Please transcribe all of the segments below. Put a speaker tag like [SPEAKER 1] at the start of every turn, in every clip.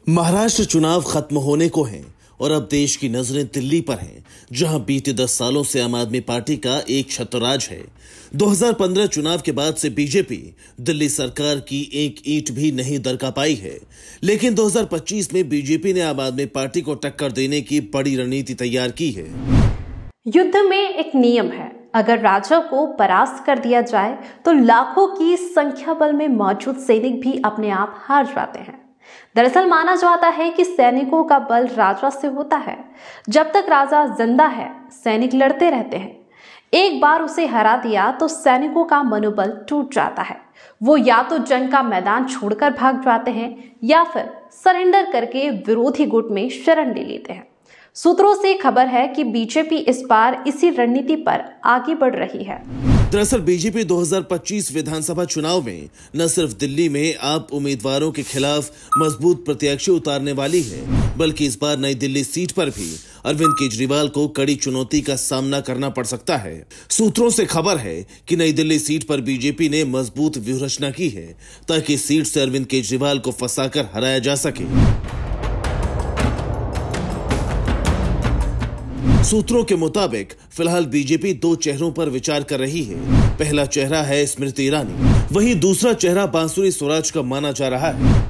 [SPEAKER 1] महाराष्ट्र चुनाव खत्म होने को हैं और अब देश की नजरें दिल्ली पर हैं, जहां बीते 10 सालों से आम आदमी पार्टी का एक छत्रराज है। 2015 चुनाव के बाद से बीजेपी दिल्ली सरकार की एक ईंट भी नहीं दरका पाई है, लेकिन 2025 में बीजेपी ने आम आदमी पार्टी को टक्कर देने की बड़ी रणनीति तैयार की है।
[SPEAKER 2] युद्ध में एक नियम है, अगर राजा को परास्त कर दिया जाए तो लाखों की संख्या बल में मौजूद सैनिक भी अपने आप हार जाते हैं। दरअसल माना जाता है कि सैनिकों का बल राजा से होता है। जब तक राजा जिंदा है, सैनिक लड़ते रहते हैं। एक बार उसे हरा दिया तो सैनिकों का मनोबल टूट जाता है। वो या तो जंग का मैदान छोड़कर भाग जाते हैं या फिर सरेंडर करके विरोधी गुट में शरण ले लेते हैं। सूत्रों से खबर है कि बीजेपी इस बार इसी रणनीति पर आगे बढ़ रही है।
[SPEAKER 1] दरअसल बीजेपी 2025 विधानसभा चुनाव में न सिर्फ दिल्ली में आप उम्मीदवारों के खिलाफ मजबूत प्रत्याशी उतारने वाली है, बल्कि इस बार नई दिल्ली सीट पर भी अरविंद केजरीवाल को कड़ी चुनौती का सामना करना पड़ सकता है। सूत्रों से खबर है कि नई दिल्ली सीट पर बीजेपी ने मजबूत व्यूहरचना की है ताकि सीट से अरविंद केजरीवाल को फंसाकर हराया जा सके। सूत्रों के मुताबिक फिलहाल बीजेपी 2 चेहरों पर विचार कर रही है। पहला चेहरा है स्मृति ईरानी, वहीं दूसरा चेहरा बांसुरी स्वराज का माना जा रहा है।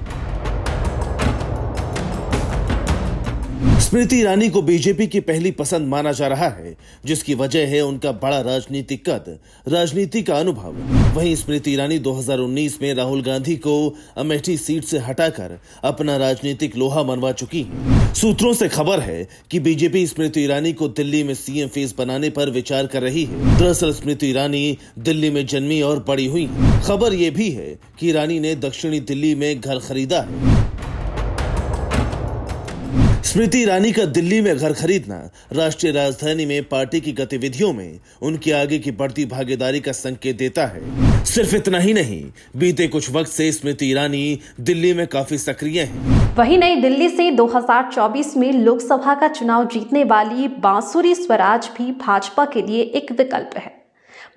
[SPEAKER 1] स्मृति ईरानी को बीजेपी की पहली पसंद माना जा रहा है, जिसकी वजह है उनका बड़ा राजनीतिक कद, राजनीति का अनुभव। वहीं स्मृति ईरानी 2019 में राहुल गांधी को अमेठी सीट से हटाकर अपना राजनीतिक लोहा मनवा चुकी हैं। सूत्रों से खबर है कि बीजेपी स्मृति ईरानी को दिल्ली में सीएम फेस बनाने पर विचार कर रही है। दरअसल स्मृति ईरानी दिल्ली में जन्मी और बड़ी हुई। खबर यह भी है कि ईरानी ने दक्षिणी दिल्ली में घर खरीदा है। स्मृति ईरानी का दिल्ली में घर खरीदना राष्ट्रीय राजधानी में पार्टी की गतिविधियों में उनकी आगे की बढ़ती भागीदारी का संकेत देता है। सिर्फ इतना ही नहीं, बीते कुछ वक्त से स्मृति ईरानी दिल्ली में काफी सक्रिय हैं।
[SPEAKER 2] वहीं नई दिल्ली से 2024 में लोकसभा का चुनाव जीतने वाली बांसुरी स्वराज भी भाजपा के लिए एक विकल्प है।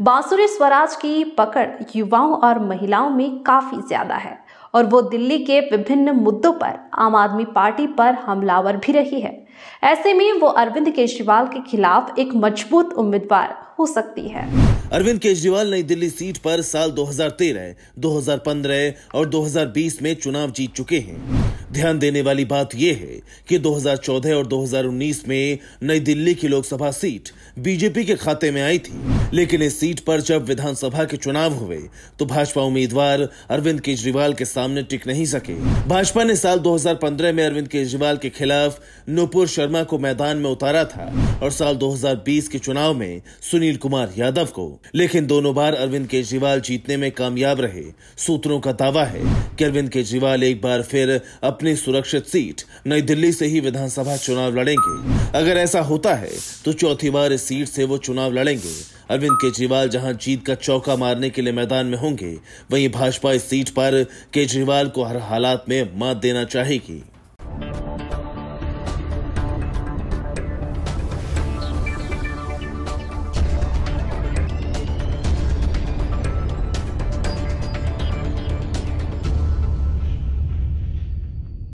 [SPEAKER 2] बांसुरी स्वराज की पकड़ युवाओं और महिलाओं में काफी ज्यादा है और वो दिल्ली के विभिन्न मुद्दों पर आम आदमी पार्टी पर हमलावर भी रही है। ऐसे में वो अरविंद केजरीवाल के खिलाफ एक मजबूत उम्मीदवार हो सकती है।
[SPEAKER 1] अरविंद केजरीवाल नई दिल्ली सीट पर साल 2013, 2015 और 2020 में चुनाव जीत चुके हैं। ध्यान देने वाली बात यह है कि 2014 और 2019 में नई दिल्ली की लोकसभा सीट बीजेपी के खाते में आई थी, लेकिन इस सीट पर जब विधानसभा के चुनाव हुए तो भाजपा उम्मीदवार अरविंद केजरीवाल के सामने टिक नहीं सके। भाजपा ने साल 2015 में अरविंद केजरीवाल के खिलाफ नुपुर शर्मा को मैदान में उतारा था और साल 2020 के चुनाव में सुनील कुमार यादव को, लेकिन दोनों बार अरविंद केजरीवाल जीतने में कामयाब रहे। सूत्रों का दावा है कि अरविंद केजरीवाल एक बार फिर अपनी सुरक्षित सीट नई दिल्ली से ही विधानसभा चुनाव लड़ेंगे। अगर ऐसा होता है तो चौथी बार इस सीट से वो चुनाव लड़ेंगे। अरविंद केजरीवाल जहां जीत का चौका मारने के लिए मैदान में होंगे, वहीं भाजपा इस सीट पर केजरीवाल को हर हालात में मात देना चाहेगी।